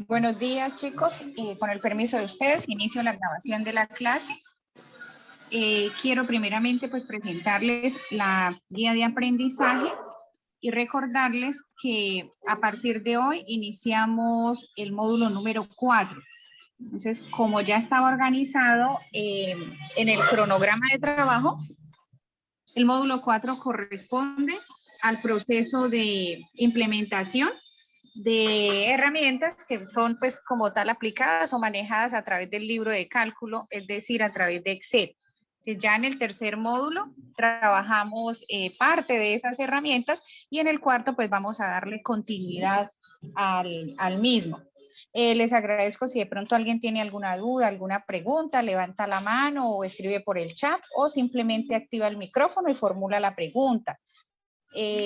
Buenos días, chicos. Con el permiso de ustedes, inicio la grabación de la clase. Quiero primeramente pues presentarles la guía de aprendizaje y recordarles que a partir de hoy iniciamos el módulo número 4. Entonces, como ya estaba organizado en el cronograma de trabajo, el módulo 4 corresponde al proceso de implementación de herramientas que son pues como tal aplicadas o manejadas a través del libro de cálculo, es decir, a través de Excel. Ya en el tercer módulo trabajamos parte de esas herramientas y en el cuarto pues vamos a darle continuidad al mismo. Les agradezco si de pronto alguien tiene alguna duda, alguna pregunta, levanta la mano o escribe por el chat o simplemente activa el micrófono y formula la pregunta.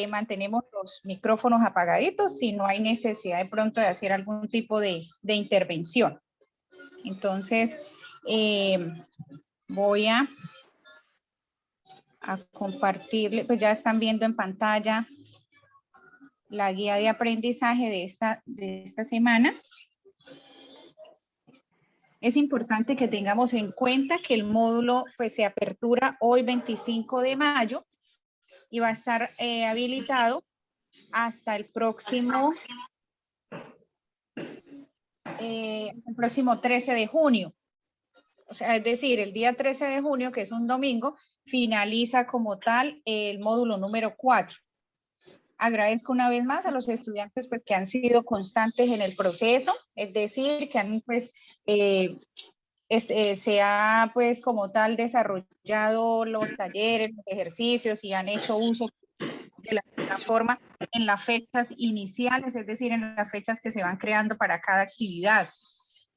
Mantenemos los micrófonos apagaditos si no hay necesidad de pronto de hacer algún tipo de intervención. Entonces, voy a compartirle, pues ya están viendo en pantalla la guía de aprendizaje de esta semana. Es importante que tengamos en cuenta que el módulo pues se apertura hoy 25 de mayo y va a estar habilitado hasta el próximo 13 de junio. O sea, es decir, el día 13 de junio, que es un domingo, finaliza como tal el módulo número 4. Agradezco una vez más a los estudiantes pues, que han sido constantes en el proceso, es decir, que han pues, se ha pues como tal desarrollado los talleres, los ejercicios y han hecho uso de la plataforma en las fechas iniciales, es decir, en las fechas que se van creando para cada actividad.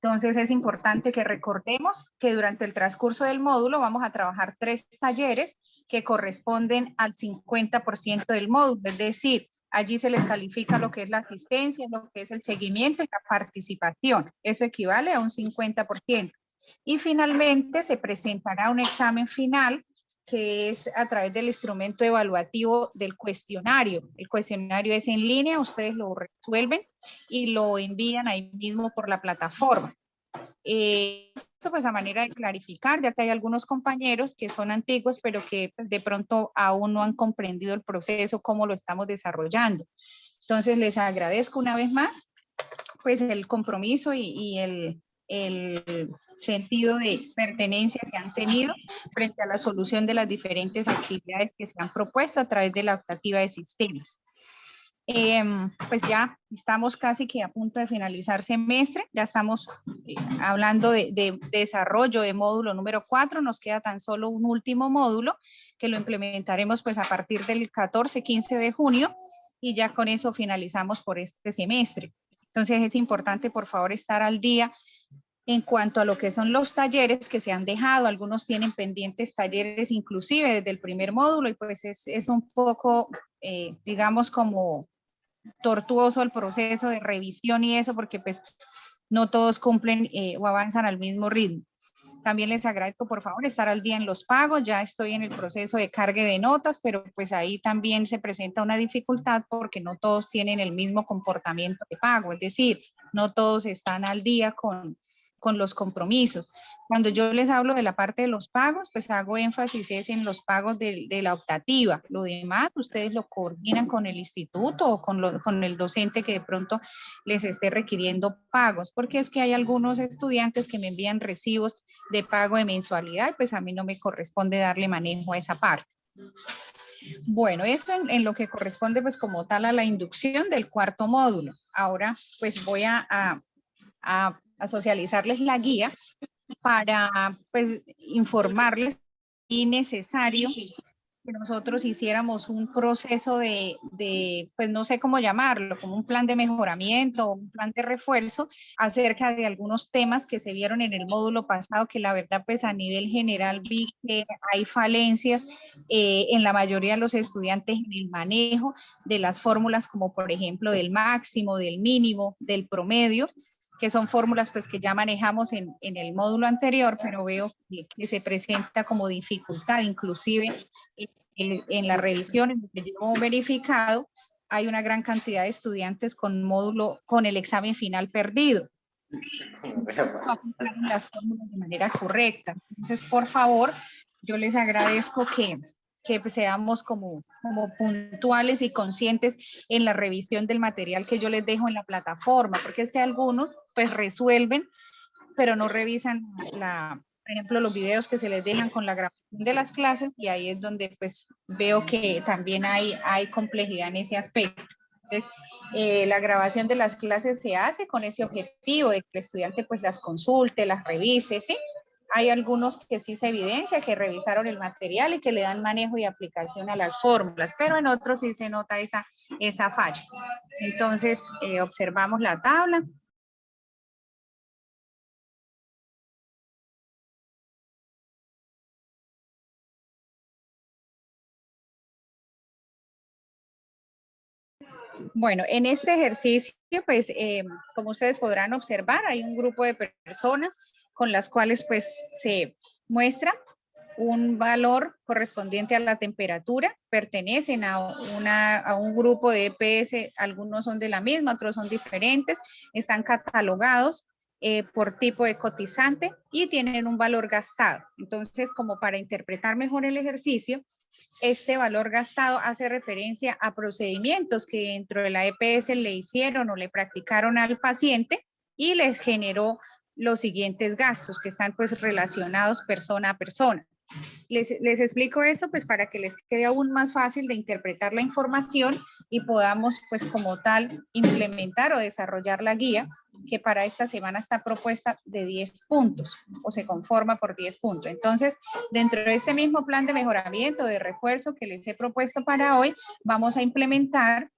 Entonces es importante que recordemos que durante el transcurso del módulo vamos a trabajar 3 talleres que corresponden al 50% del módulo, es decir, allí se les califica lo que es la asistencia, lo que es el seguimiento y la participación. Eso equivale a un 50%. Y finalmente se presentará un examen final que es a través del instrumento evaluativo del cuestionario. El cuestionario es en línea, ustedes lo resuelven y lo envían ahí mismo por la plataforma. Esto pues a manera de clarificar, ya que hay algunos compañeros que son antiguos, pero que pues, de pronto aún no han comprendido el proceso, cómo lo estamos desarrollando. Entonces les agradezco una vez más pues el compromiso y el sentido de pertenencia que han tenido frente a la solución de las diferentes actividades que se han propuesto a través de la optativa de sistemas. Pues ya estamos casi que a punto de finalizar semestre, ya estamos hablando de desarrollo de módulo número 4, nos queda tan solo un último módulo que lo implementaremos pues a partir del 14-15 de junio y ya con eso finalizamos por este semestre. Entonces es importante por favor estar al día en cuanto a lo que son los talleres que se han dejado, algunos tienen pendientes talleres inclusive desde el primer módulo y pues es un poco, digamos, como tortuoso el proceso de revisión y eso porque pues no todos cumplen o avanzan al mismo ritmo. También les agradezco por favor estar al día en los pagos, ya estoy en el proceso de cargue de notas, pero pues ahí también se presenta una dificultad porque no todos tienen el mismo comportamiento de pago, es decir, no todos están al día con los compromisos. Cuando yo les hablo de la parte de los pagos, pues hago énfasis es en los pagos de la optativa. Lo demás, ustedes lo coordinan con el instituto o con el docente que de pronto les esté requiriendo pagos, porque es que hay algunos estudiantes que me envían recibos de pago de mensualidad, pues a mí no me corresponde darle manejo a esa parte. Bueno, eso en lo que corresponde pues como tal a la inducción del cuarto módulo. Ahora pues voy a socializarles la guía para pues informarles si es necesario que nosotros hiciéramos un proceso pues no sé cómo llamarlo, como un plan de mejoramiento o un plan de refuerzo acerca de algunos temas que se vieron en el módulo pasado, que la verdad pues a nivel general vi que hay falencias en la mayoría de los estudiantes en el manejo de las fórmulas como por ejemplo del máximo, del mínimo, del promedio, que son fórmulas pues que ya manejamos en el módulo anterior, pero veo que se presenta como dificultad inclusive en la revisión, en lo que yo he verificado, hay una gran cantidad de estudiantes con módulo, con el examen final perdido. No aplicaron las fórmulas de manera correcta. Entonces, por favor, yo les agradezco que pues seamos como puntuales y conscientes en la revisión del material que yo les dejo en la plataforma, porque es que algunos pues resuelven, pero no revisan por ejemplo, los videos que se les dejan con la grabación de las clases, y ahí es donde pues veo que también hay complejidad en ese aspecto. Entonces, la grabación de las clases se hace con ese objetivo de que el estudiante pues las consulte, las revise, ¿sí? Hay algunos que sí se evidencia que revisaron el material y que le dan manejo y aplicación a las fórmulas, pero en otros sí se nota esa falla. Entonces, observamos la tabla. Bueno, en este ejercicio, pues, como ustedes podrán observar, hay un grupo de personas con las cuales, pues, se muestra un valor correspondiente a la temperatura, pertenecen a un grupo de EPS, algunos son de la misma, otros son diferentes, están catalogados por tipo de cotizante y tienen un valor gastado. Entonces, como para interpretar mejor el ejercicio, este valor gastado hace referencia a procedimientos que dentro de la EPS le hicieron o le practicaron al paciente y les generó los siguientes gastos que están pues relacionados persona a persona. Les explico eso pues para que les quede aún más fácil de interpretar la información y podamos pues como tal implementar o desarrollar la guía que para esta semana está propuesta de 10 puntos o se conforma por 10 puntos. Entonces, dentro de este mismo plan de mejoramiento, de refuerzo que les he propuesto para hoy, vamos a implementar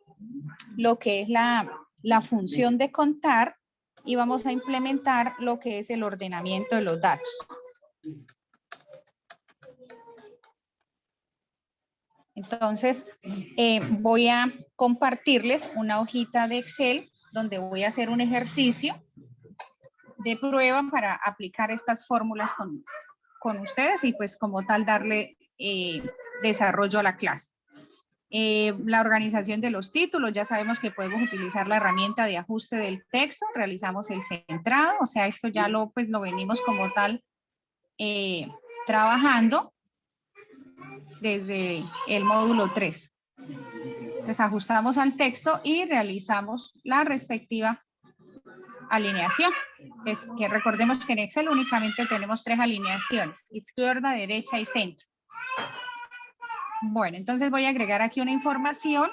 lo que es la función de contar y vamos a implementar lo que es el ordenamiento de los datos. Entonces, voy a compartirles una hojita de Excel donde voy a hacer un ejercicio de prueba para aplicar estas fórmulas con ustedes y pues como tal darle desarrollo a la clase. La organización de los títulos, ya sabemos que podemos utilizar la herramienta de ajuste del texto, realizamos el centrado, o sea, esto ya lo venimos como tal trabajando desde el módulo 3. Entonces ajustamos al texto y realizamos la respectiva alineación. Es que recordemos que en Excel únicamente tenemos 3 alineaciones, izquierda, derecha y centro. Bueno, entonces voy a agregar aquí una información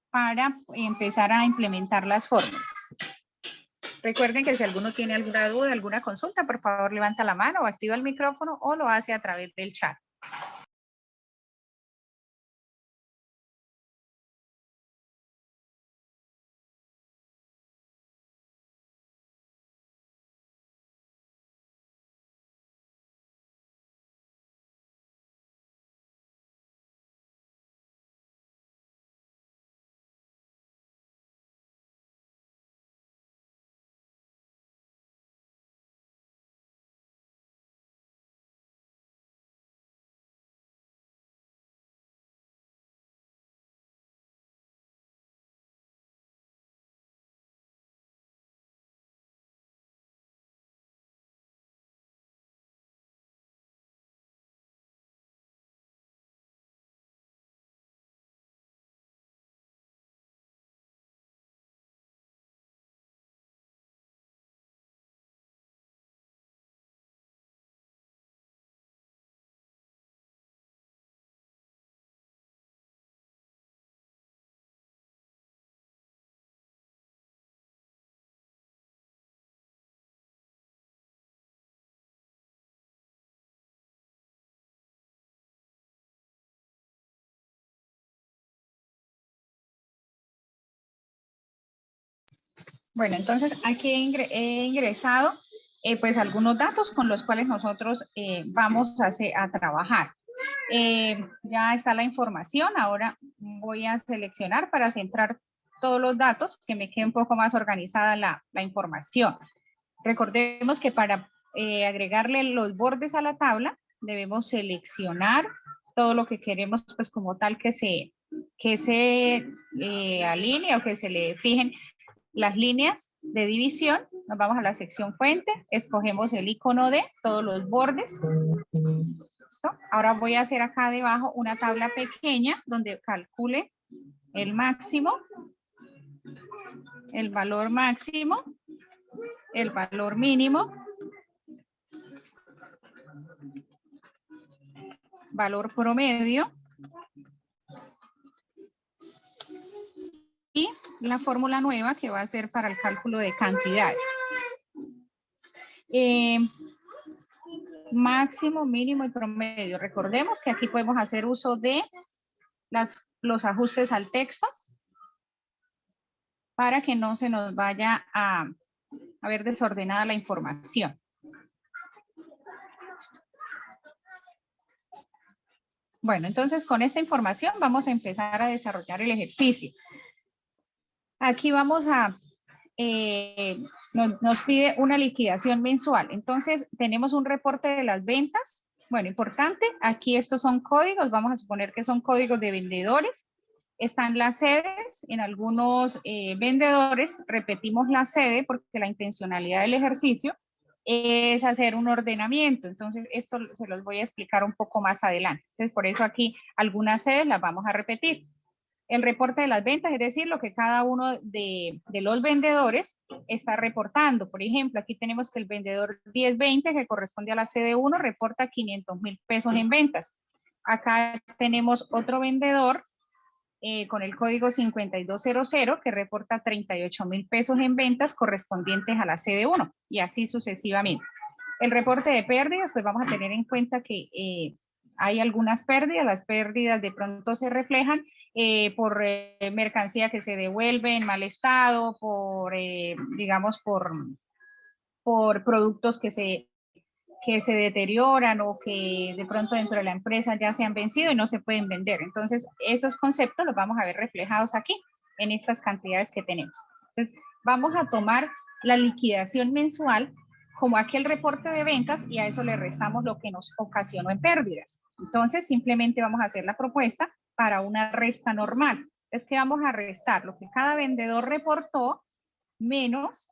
para empezar a implementar las fórmulas. Recuerden que si alguno tiene alguna duda, alguna consulta, por favor levanta la mano o activa el micrófono o lo hace a través del chat. Bueno, entonces aquí he ingresado pues algunos datos con los cuales nosotros vamos a trabajar. Ya está la información, ahora voy a seleccionar para centrar todos los datos, que me quede un poco más organizada la información. Recordemos que para agregarle los bordes a la tabla, debemos seleccionar todo lo que queremos pues como tal que se que se alinee o que se le fijen las líneas de división. Nos vamos a la sección fuente, escogemos el icono de todos los bordes. ¿Listo? Ahora voy a hacer acá debajo una tabla pequeña donde calcule el máximo, el valor máximo, el valor mínimo, valor promedio y la fórmula nueva que va a ser para el cálculo de cantidades. Máximo, mínimo y promedio. Recordemos que aquí podemos hacer uso de los ajustes al texto para que no se nos vaya a ver desordenada la información. Bueno, entonces con esta información vamos a empezar a desarrollar el ejercicio. Aquí vamos a, nos pide una liquidación mensual. Entonces tenemos un reporte de las ventas. Bueno, importante, aquí estos son códigos, vamos a suponer que son códigos de vendedores. Están las sedes, en algunos vendedores repetimos la sede porque la intencionalidad del ejercicio es hacer un ordenamiento. Entonces, esto se los voy a explicar un poco más adelante. Entonces, por eso aquí algunas sedes las vamos a repetir. El reporte de las ventas, es decir, lo que cada uno de los vendedores está reportando. Por ejemplo, aquí tenemos que el vendedor 1020, que corresponde a la sede 1, reporta 500.000 pesos en ventas. Acá tenemos otro vendedor con el código 5200 que reporta 38.000 pesos en ventas correspondientes a la sede 1 y así sucesivamente. El reporte de pérdidas, pues vamos a tener en cuenta que hay algunas pérdidas, las pérdidas de pronto se reflejan por mercancía que se devuelve en mal estado, por, digamos, por productos que se deterioran o que de pronto dentro de la empresa ya se han vencido y no se pueden vender. Entonces, esos conceptos los vamos a ver reflejados aquí en estas cantidades que tenemos. Entonces, vamos a tomar la liquidación mensual como aquel reporte de ventas y a eso le restamos lo que nos ocasionó en pérdidas. Entonces, simplemente vamos a hacer la propuesta para una resta normal. Es que vamos a restar lo que cada vendedor reportó menos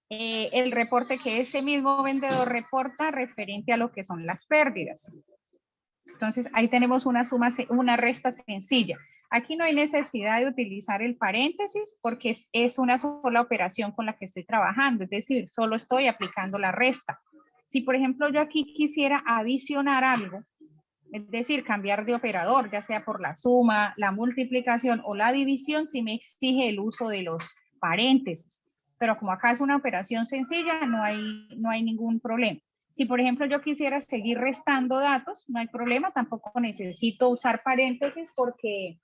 el reporte que ese mismo vendedor reporta referente a lo que son las pérdidas. Entonces, ahí tenemos una suma, una resta sencilla. Aquí no hay necesidad de utilizar el paréntesis porque es una sola operación con la que estoy trabajando, es decir, solo estoy aplicando la resta. Si, por ejemplo, yo aquí quisiera adicionar algo, es decir, cambiar de operador, ya sea por la suma, la multiplicación o la división, sí me exige el uso de los paréntesis. Pero como acá es una operación sencilla, no hay ningún problema. Si, por ejemplo, yo quisiera seguir restando datos, no hay problema, tampoco necesito usar paréntesis porque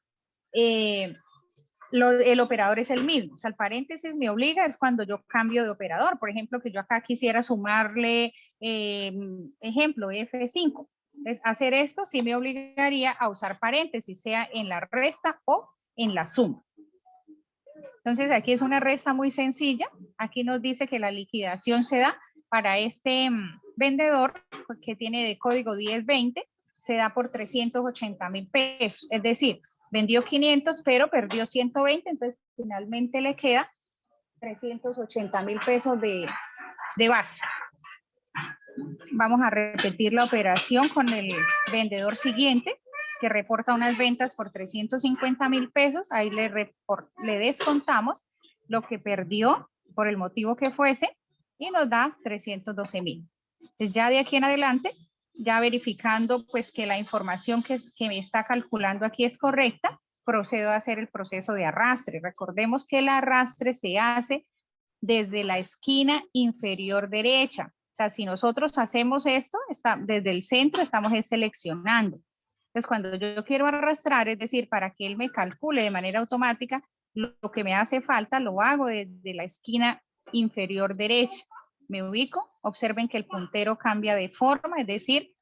el operador es el mismo. O sea, el paréntesis me obliga es cuando yo cambio de operador. Por ejemplo, que yo acá quisiera sumarle, ejemplo, F5. Entonces, hacer esto sí me obligaría a usar paréntesis, sea en la resta o en la suma. Entonces, aquí es una resta muy sencilla. Aquí nos dice que la liquidación se da para este vendedor que tiene de código 1020, se da por 380.000 pesos. Es decir, vendió 500, pero perdió 120, entonces finalmente le queda 380.000 pesos de base. Vamos a repetir la operación con el vendedor siguiente, que reporta unas ventas por 350.000 pesos. Ahí le descontamos lo que perdió por el motivo que fuese y nos da 312.000. Entonces ya de aquí en adelante, ya verificando pues que la información que me está calculando aquí es correcta, procedo a hacer el proceso de arrastre. Recordemos que el arrastre se hace desde la esquina inferior derecha. O sea, si nosotros hacemos esto, desde el centro estamos seleccionando. Entonces, cuando yo quiero arrastrar, es decir, para que él me calcule de manera automática, lo que me hace falta lo hago desde la esquina inferior derecha. Me ubico, observen que el puntero cambia de forma, es decir,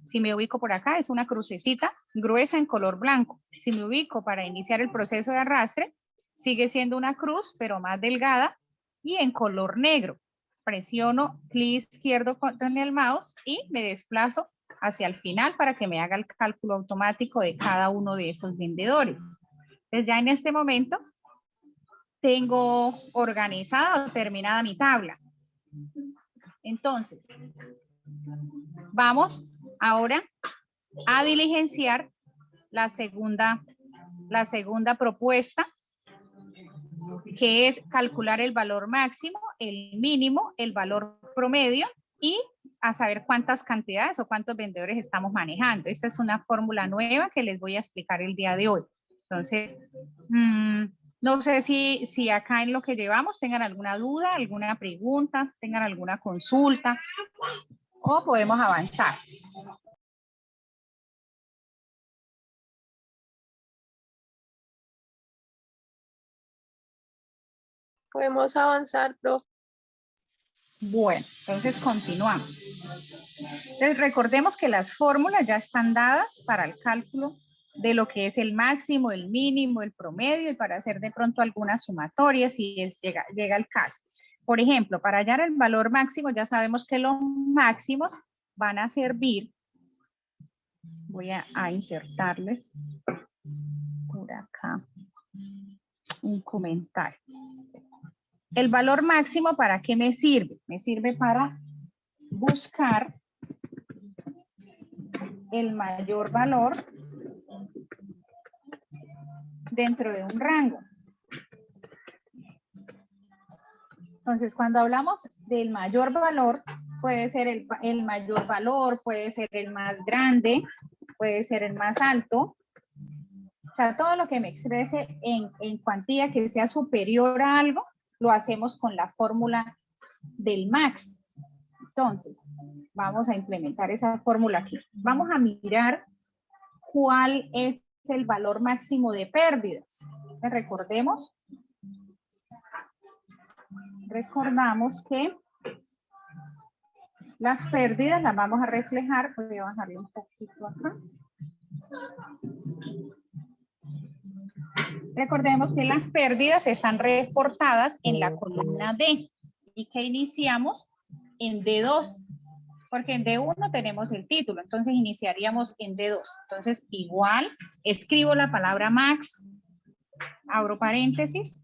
si me ubico por acá es una crucecita gruesa en color blanco. Si me ubico para iniciar el proceso de arrastre, sigue siendo una cruz, pero más delgada y en color negro. Presiono clic izquierdo con el mouse y me desplazo hacia el final para que me haga el cálculo automático de cada uno de esos vendedores. Entonces ya en este momento tengo organizada o terminada mi tabla. Entonces, vamos ahora a diligenciar la segunda propuesta, que es calcular el valor máximo, el mínimo, el valor promedio y a saber cuántas cantidades o cuántos vendedores estamos manejando. Esta es una fórmula nueva que les voy a explicar el día de hoy. Entonces, no sé si acá en lo que llevamos tengan alguna duda, alguna pregunta, tengan alguna consulta o podemos avanzar. Podemos avanzar, profe. Bueno, entonces continuamos. Entonces recordemos que las fórmulas ya están dadas para el cálculo de lo que es el máximo, el mínimo, el promedio y para hacer de pronto alguna sumatoria si llega el caso. Por ejemplo, para hallar el valor máximo ya sabemos que los máximos van a servir. Voy a insertarles por acá un comentario. El valor máximo, ¿para qué me sirve? Me sirve para buscar el mayor valor dentro de un rango. Entonces, cuando hablamos del mayor valor, puede ser el mayor valor, puede ser el más grande, puede ser el más alto. O sea, todo lo que me exprese en cuantía que sea superior a algo, lo hacemos con la fórmula del max. Entonces, vamos a implementar esa fórmula aquí. Vamos a mirar cuál es el valor máximo de pérdidas. Recordamos que las pérdidas las vamos a reflejar. Voy a bajarle un poquito acá. Recordemos que las pérdidas están reportadas en la columna D y que iniciamos en D2, porque en D1 tenemos el título, entonces iniciaríamos en D2. Entonces, igual, escribo la palabra max, abro paréntesis,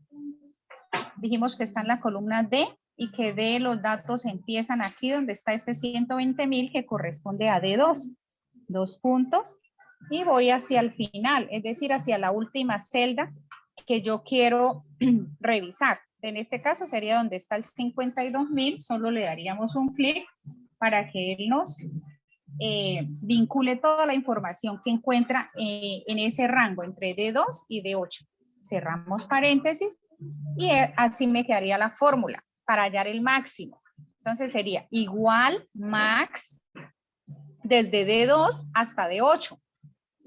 dijimos que está en la columna D y que D los datos empiezan aquí donde está este 120,000 que corresponde a D2, 2 puntos, y voy hacia el final, es decir, hacia la última celda que yo quiero revisar. En este caso sería donde está el 52,000, solo le daríamos un clic para que él nos vincule toda la información que encuentra en ese rango entre D2 y D8. Cerramos paréntesis y así me quedaría la fórmula para hallar el máximo. Entonces sería igual max desde D2 hasta D8.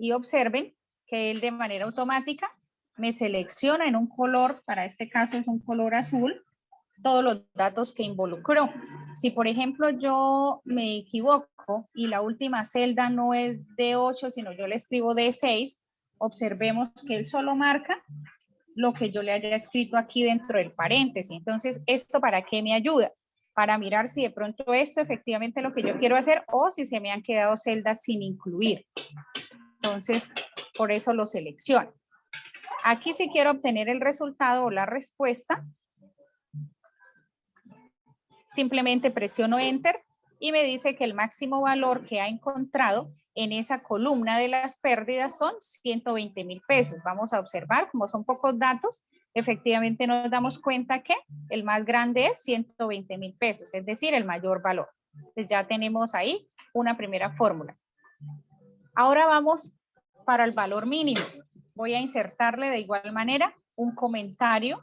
Y observen que él de manera automática me selecciona en un color, para este caso es un color azul, todos los datos que involucró. Si por ejemplo yo me equivoco y la última celda no es D8, sino yo le escribo D6, observemos que él solo marca lo que yo le haya escrito aquí dentro del paréntesis. Entonces, ¿esto para qué me ayuda? Para mirar si de pronto esto efectivamente es lo que yo quiero hacer o si se me han quedado celdas sin incluir. Entonces, por eso lo selecciono. Aquí si quiero obtener el resultado o la respuesta, simplemente presiono Enter y me dice que el máximo valor que ha encontrado en esa columna de las pérdidas son 120,000 pesos. Vamos a observar, como son pocos datos, efectivamente nos damos cuenta que el más grande es 120,000 pesos, es decir, el mayor valor. Entonces ya tenemos ahí una primera fórmula. Ahora vamos para el valor mínimo. Voy a insertarle de igual manera un comentario.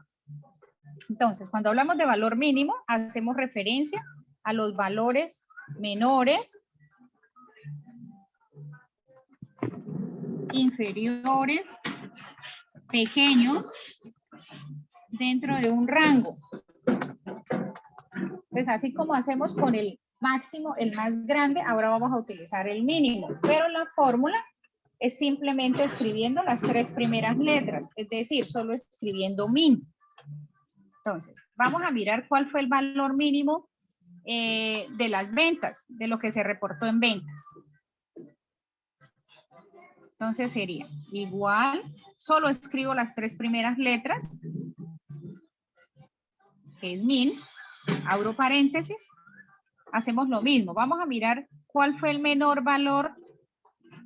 Entonces, cuando hablamos de valor mínimo, hacemos referencia a los valores menores, inferiores, pequeños, dentro de un rango. Pues así como hacemos con el máximo, el más grande, ahora vamos a utilizar el mínimo, pero la fórmula es simplemente escribiendo las 3 primeras letras, es decir, solo escribiendo min. Entonces, vamos a mirar cuál fue el valor mínimo de las ventas, de lo que se reportó en ventas. Entonces sería igual, solo escribo las 3 primeras letras, que es min, abro paréntesis, hacemos lo mismo. Vamos a mirar cuál fue el menor valor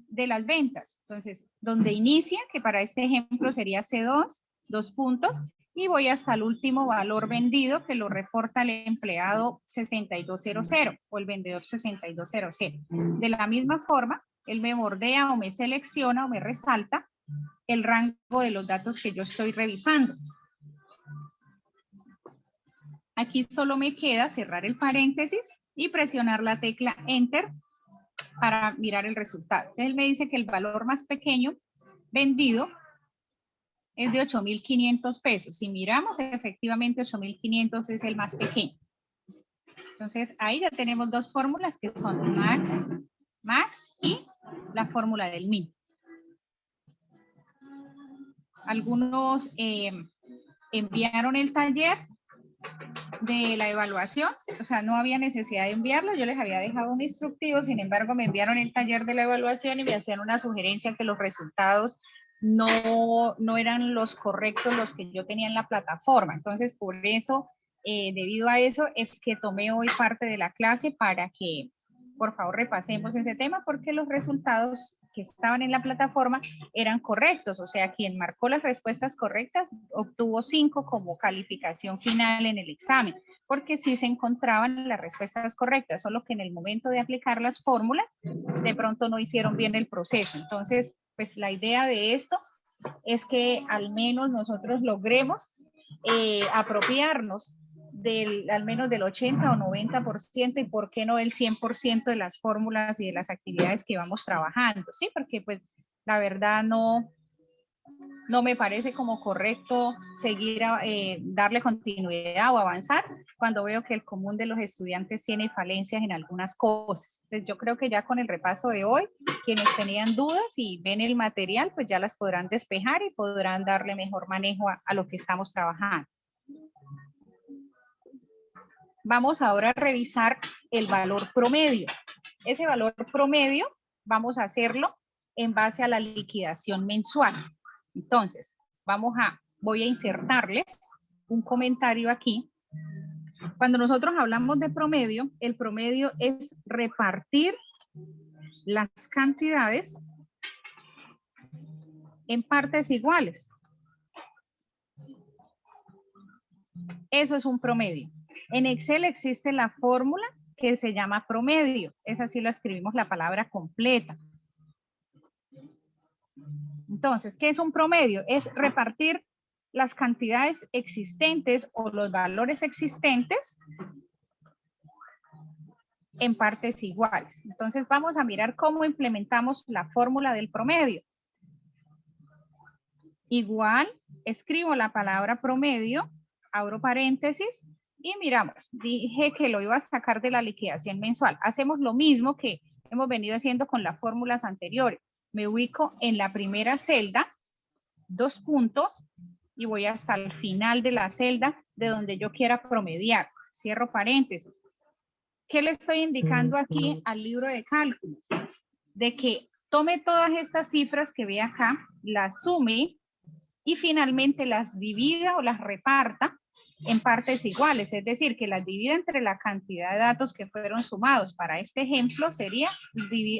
de las ventas. Entonces, donde inicia, que para este ejemplo sería C2, 2 puntos, y voy hasta el último valor vendido que lo reporta el empleado 6200 o el vendedor 6200. De la misma forma, él me bordea o me selecciona o me resalta el rango de los datos que yo estoy revisando. Aquí solo me queda cerrar el paréntesis y presionar la tecla Enter para mirar el resultado. Él me dice que el valor más pequeño vendido es de 8.500 pesos. Si miramos, efectivamente 8.500 es el más pequeño. Entonces, ahí ya tenemos dos fórmulas que son max y la fórmula del min. Algunos enviaron el taller de la evaluación, o sea, no había necesidad de enviarlo, yo les había dejado un instructivo, sin embargo, me enviaron el taller de la evaluación y me hacían una sugerencia que los resultados no eran los correctos, los que yo tenía en la plataforma. Entonces, por eso, debido a eso, es que tomé hoy parte de la clase para que, por favor, repasemos ese tema, porque los resultados que estaban en la plataforma eran correctos, o sea, quien marcó las respuestas correctas obtuvo 5 como calificación final en el examen, porque sí se encontraban las respuestas correctas, solo que en el momento de aplicar las fórmulas, de pronto no hicieron bien el proceso. Entonces, pues la idea de esto es que al menos nosotros logremos apropiarnos al menos del 80 o 90% y por qué no el 100% de las fórmulas y de las actividades que vamos trabajando, ¿sí? Porque pues la verdad no me parece como correcto seguir darle continuidad o avanzar cuando veo que el común de los estudiantes tiene falencias en algunas cosas. Entonces yo creo que ya con el repaso de hoy, quienes tenían dudas y ven el material, pues ya las podrán despejar y podrán darle mejor manejo a lo que estamos trabajando. Vamos ahora a revisar el valor promedio. Ese valor promedio vamos a hacerlo en base a la liquidación mensual. Entonces, voy a insertarles un comentario aquí. Cuando nosotros hablamos de promedio, el promedio es repartir las cantidades en partes iguales. Eso es un promedio. En Excel existe la fórmula que se llama promedio. Esa sí lo escribimos la palabra completa. Entonces, ¿qué es un promedio? Es repartir las cantidades existentes o los valores existentes en partes iguales. Entonces, vamos a mirar cómo implementamos la fórmula del promedio. Igual, escribo la palabra promedio, abro paréntesis, y miramos, dije que lo iba a sacar de la liquidación mensual. Hacemos lo mismo que hemos venido haciendo con las fórmulas anteriores. Me ubico en la primera celda, 2 puntos, y voy hasta el final de la celda de donde yo quiera promediar. Cierro paréntesis. ¿Qué le estoy indicando aquí al libro de cálculo? De que tome todas estas cifras que ve acá, las sume y finalmente las divida o las reparta en partes iguales, es decir, que las divida entre la cantidad de datos que fueron sumados. Para este ejemplo sería,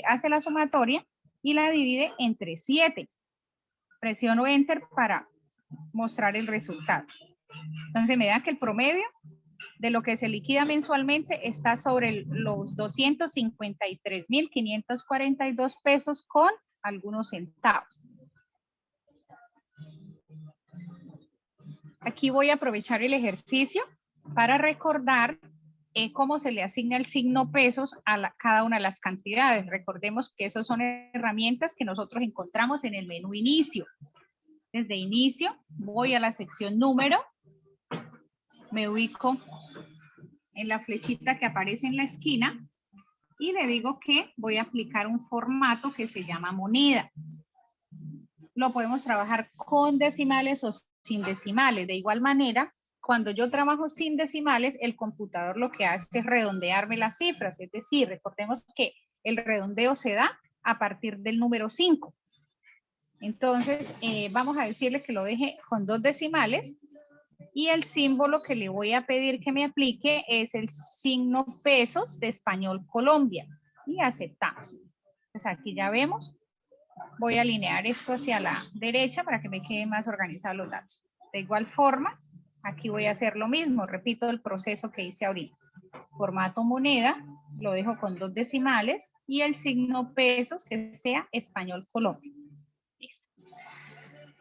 hace la sumatoria y la divide entre 7. Presiono Enter para mostrar el resultado. Entonces me da que el promedio de lo que se liquida mensualmente está sobre los 253.542 pesos con algunos centavos. Aquí voy a aprovechar el ejercicio para recordar cómo se le asigna el signo pesos a cada una de las cantidades. Recordemos que esas son herramientas que nosotros encontramos en el menú inicio. Desde inicio voy a la sección número, me ubico en la flechita que aparece en la esquina y le digo que voy a aplicar un formato que se llama moneda. Lo podemos trabajar con decimales o sin decimales. De igual manera, cuando yo trabajo sin decimales, el computador lo que hace es redondearme las cifras. Es decir, recordemos que el redondeo se da a partir del número 5. Entonces, vamos a decirle que lo deje con 2 decimales y el símbolo que le voy a pedir que me aplique es el signo pesos de Español Colombia y aceptamos. Pues aquí ya vemos, voy a alinear esto hacia la derecha para que me queden más organizados los datos. De igual forma, aquí voy a hacer lo mismo, repito el proceso que hice ahorita. Formato moneda, lo dejo con 2 decimales y el signo pesos que sea Español Colombia. Listo.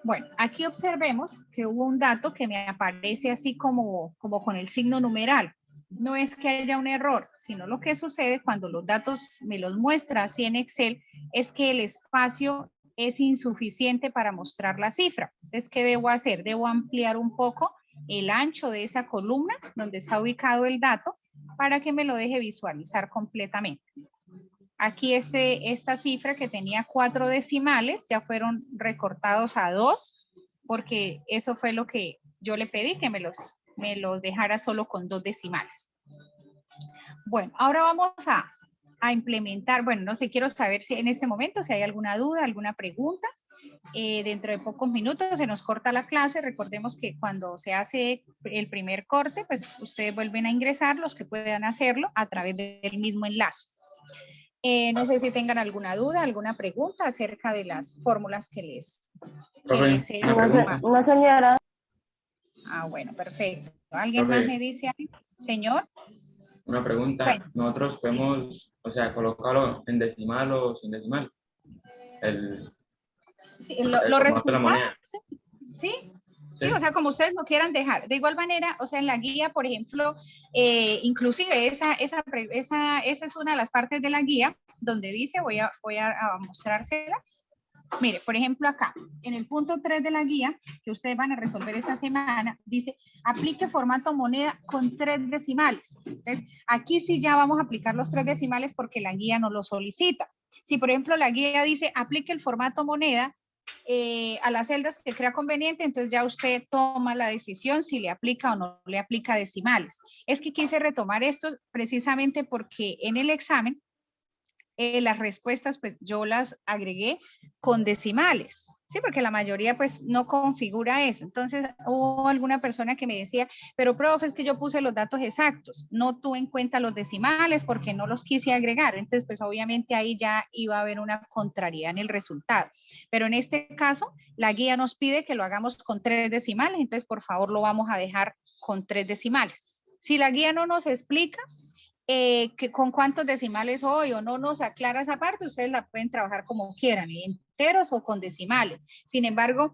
Bueno, aquí observemos que hubo un dato que me aparece así como con el signo numeral. No es que haya un error, sino lo que sucede cuando los datos me los muestra así en Excel es que el espacio es insuficiente para mostrar la cifra. Entonces, ¿qué debo hacer? Debo ampliar un poco el ancho de esa columna donde está ubicado el dato para que me lo deje visualizar completamente. Aquí esta cifra que tenía 4 decimales ya fueron recortados a 2 porque eso fue lo que yo le pedí, que me los dejara solo con 2 decimales. Bueno, ahora vamos a implementar, bueno, no sé, quiero saber si en este momento si hay alguna duda, alguna pregunta. Dentro de pocos minutos se nos corta la clase. Recordemos que cuando se hace el primer corte, pues ustedes vuelven a ingresar, los que puedan hacerlo a través del mismo enlace. No sé si tengan alguna duda, alguna pregunta acerca de las fórmulas que les he una señora. Ah, bueno, perfecto. ¿Alguien más me dice algo? Señor. Una pregunta. Bueno. Nosotros podemos, o sea, colocarlo en decimal o sin decimal. Sí, los resultados, ¿sí? Sí, o sea, como ustedes lo quieran dejar. De igual manera, o sea, en la guía, por ejemplo, inclusive esa es una de las partes de la guía donde dice, voy a mostrársela. Mire, por ejemplo, acá, en el punto 3 de la guía, que ustedes van a resolver esta semana, dice, aplique formato moneda con 3 decimales. Entonces, aquí sí ya vamos a aplicar los 3 decimales porque la guía nos lo solicita. Si, por ejemplo, la guía dice, aplique el formato moneda a las celdas que crea conveniente, entonces ya usted toma la decisión si le aplica o no le aplica decimales. Es que quise retomar esto precisamente porque en el examen las respuestas pues yo las agregué con decimales, sí, porque la mayoría pues no configura eso. Entonces hubo alguna persona que me decía, pero profe, es que yo puse los datos exactos, no tuve en cuenta los decimales porque no los quise agregar. Entonces pues obviamente ahí ya iba a haber una contrariedad en el resultado. Pero en este caso la guía nos pide que lo hagamos con 3 decimales, entonces por favor lo vamos a dejar con 3 decimales. Si la guía no nos explica que con cuántos decimales hoy o no nos aclara esa parte, ustedes la pueden trabajar como quieran, enteros o con decimales. Sin embargo,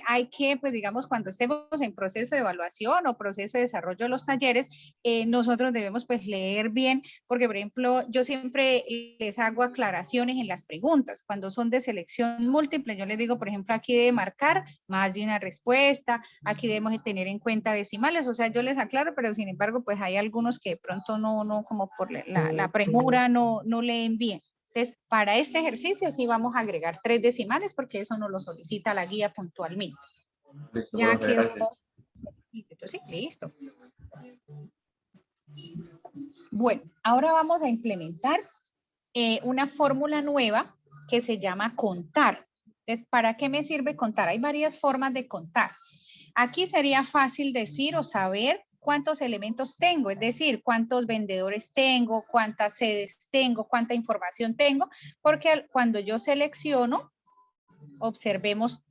hay que, pues digamos, cuando estemos en proceso de evaluación o proceso de desarrollo de los talleres, nosotros debemos pues leer bien, porque por ejemplo, yo siempre les hago aclaraciones en las preguntas. Cuando son de selección múltiple, yo les digo, por ejemplo, aquí debe marcar más de una respuesta, aquí debemos tener en cuenta decimales, o sea, yo les aclaro, pero sin embargo, pues hay algunos que de pronto no como por la premura no leen bien. Entonces, para este ejercicio sí vamos a agregar 3 decimales porque eso nos lo solicita la guía puntualmente. Listo, Ya profe, quedó. gracias. Sí, listo. Bueno, ahora vamos a implementar una fórmula nueva que se llama contar. Entonces, ¿para qué me sirve contar? Hay varias formas de contar. Aquí sería fácil decir o saber cuántos elementos tengo, es decir, cuántos vendedores tengo, cuántas sedes tengo, cuánta información tengo, porque cuando yo selecciono, observemos,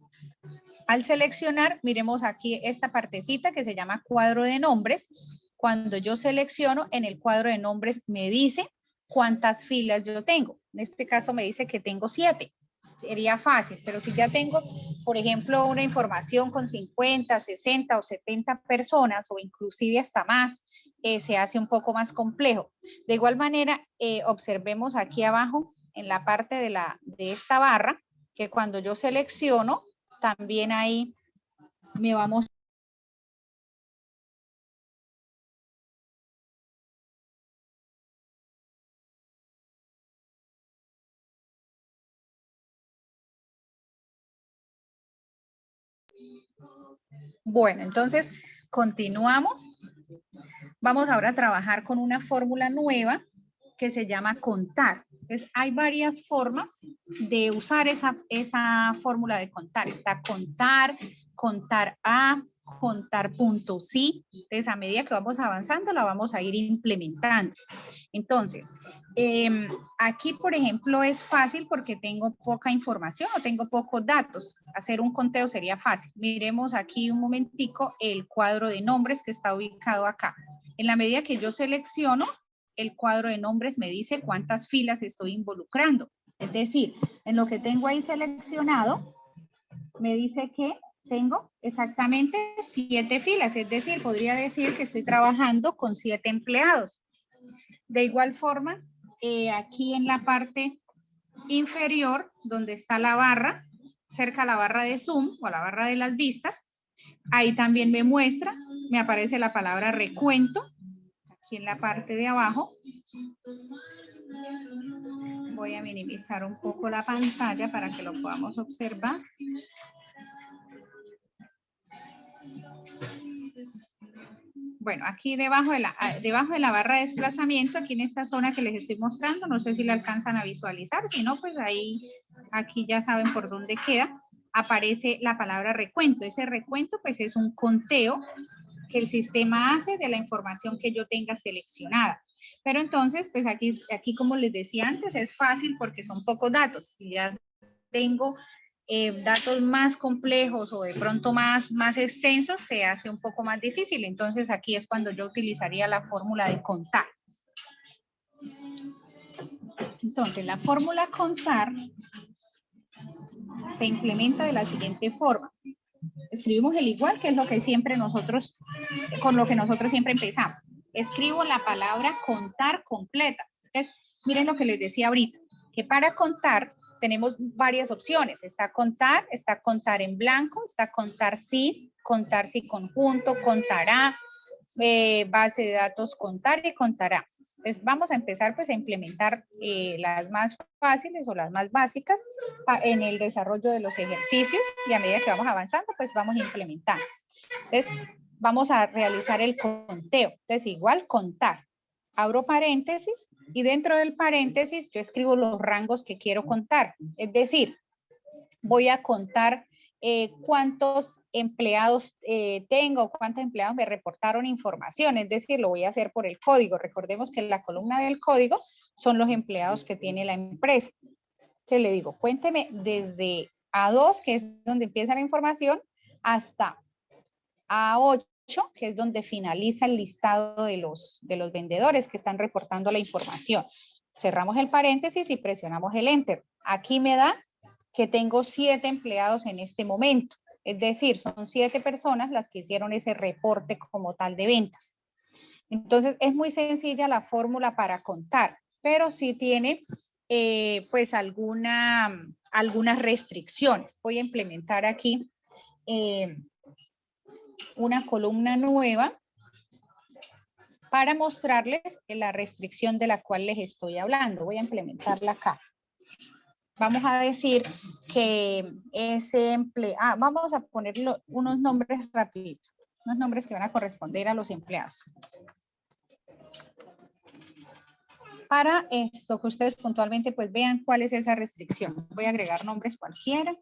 al seleccionar, miremos aquí esta partecita que se llama cuadro de nombres. Cuando yo selecciono, en el cuadro de nombres me dice cuántas filas yo tengo. En este caso me dice que tengo 7. Sería fácil, pero si ya tengo, por ejemplo, una información con 50, 60 o 70 personas o inclusive hasta más, se hace un poco más complejo. De igual manera, observemos aquí abajo en la parte de esta barra que cuando yo selecciono, también ahí me va a mostrar. Bueno, entonces continuamos. Vamos ahora a trabajar con una fórmula nueva que se llama contar. Entonces, hay varias formas de usar esa fórmula de contar. Está contar, contar a, contar puntos sí. Entonces, a medida que vamos avanzando, la vamos a ir implementando. Entonces, aquí, por ejemplo, es fácil porque tengo poca información o tengo pocos datos. Hacer un conteo sería fácil. Miremos aquí un momentico el cuadro de nombres que está ubicado acá. En la medida que yo selecciono, el cuadro de nombres me dice cuántas filas estoy involucrando. Es decir, en lo que tengo ahí seleccionado, me dice que tengo exactamente 7 filas. Es decir, podría decir que estoy trabajando con 7 empleados. De igual forma, aquí en la parte inferior, donde está la barra, cerca a la barra de Zoom o a la barra de las vistas, ahí también me muestra, me aparece la palabra recuento, aquí en la parte de abajo. Voy a minimizar un poco la pantalla para que lo podamos observar. Bueno, aquí debajo de la barra de desplazamiento, aquí en esta zona que les estoy mostrando, no sé si la alcanzan a visualizar, si no, pues ahí, aquí ya saben por dónde queda, aparece la palabra recuento. Ese recuento, pues es un conteo que el sistema hace de la información que yo tenga seleccionada. Pero entonces, pues aquí como les decía antes, es fácil porque son pocos datos. Si ya tengo datos más complejos o de pronto más extensos, se hace un poco más difícil. Entonces, aquí es cuando yo utilizaría la fórmula de contar. Entonces, la fórmula contar se implementa de la siguiente forma. Escribimos el igual, que es lo que siempre nosotros, con lo que nosotros siempre empezamos. Escribo la palabra contar completa. Entonces, miren lo que les decía ahorita, que para contar tenemos varias opciones. Está contar en blanco, está contar sí conjunto, contará, base de datos contar y contará. Entonces vamos a empezar pues a implementar las más fáciles o las más básicas en el desarrollo de los ejercicios, y a medida que vamos avanzando pues vamos implementando. Entonces vamos a realizar el conteo. Entonces igual contar. Abro paréntesis y dentro del paréntesis yo escribo los rangos que quiero contar. Es decir, voy a contar cuántos empleados tengo, cuántos empleados me reportaron información. Es decir, lo voy a hacer por el código. Recordemos que la columna del código son los empleados que tiene la empresa. Entonces le digo, cuénteme desde A2, que es donde empieza la información, hasta A8, que es donde finaliza el listado de los vendedores que están reportando la información. Cerramos el paréntesis y presionamos el Enter. Aquí me da que tengo 7 empleados en este momento. Es decir, son 7 personas las que hicieron ese reporte como tal de ventas. Entonces, es muy sencilla la fórmula para contar, pero sí tiene pues algunas restricciones. Voy a implementar aquí una columna nueva para mostrarles la restricción de la cual les estoy hablando. Voy a implementarla acá. Vamos a decir que ese empleado, vamos a ponerle unos nombres rapiditos, unos nombres que van a corresponder a los empleados. Para esto que ustedes puntualmente pues vean cuál es esa restricción. Voy a agregar nombres cualquiera.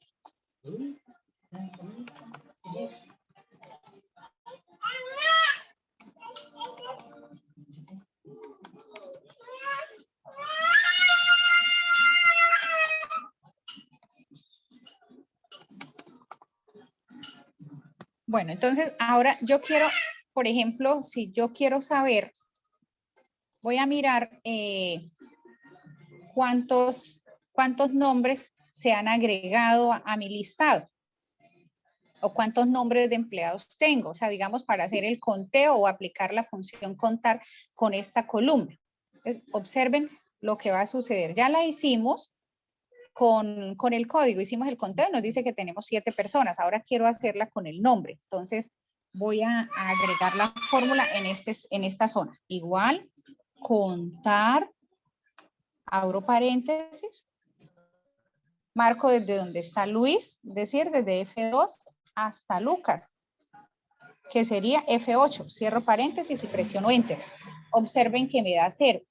Bueno, entonces ahora yo quiero, por ejemplo, si yo quiero saber, voy a mirar cuántos nombres se han agregado a mi listado o cuántos nombres de empleados tengo. O sea, digamos, para hacer el conteo o aplicar la función contar con esta columna. Entonces, observen lo que va a suceder. Ya la hicimos con el código, hicimos el conteo, nos dice que tenemos 7 personas. Ahora quiero hacerla con el nombre. Entonces, voy a agregar la fórmula en esta zona. Igual, contar, abro paréntesis, marco desde donde está Luis, es decir, desde F2 hasta Lucas, que sería F8. Cierro paréntesis y presiono Enter. Observen que me da 0.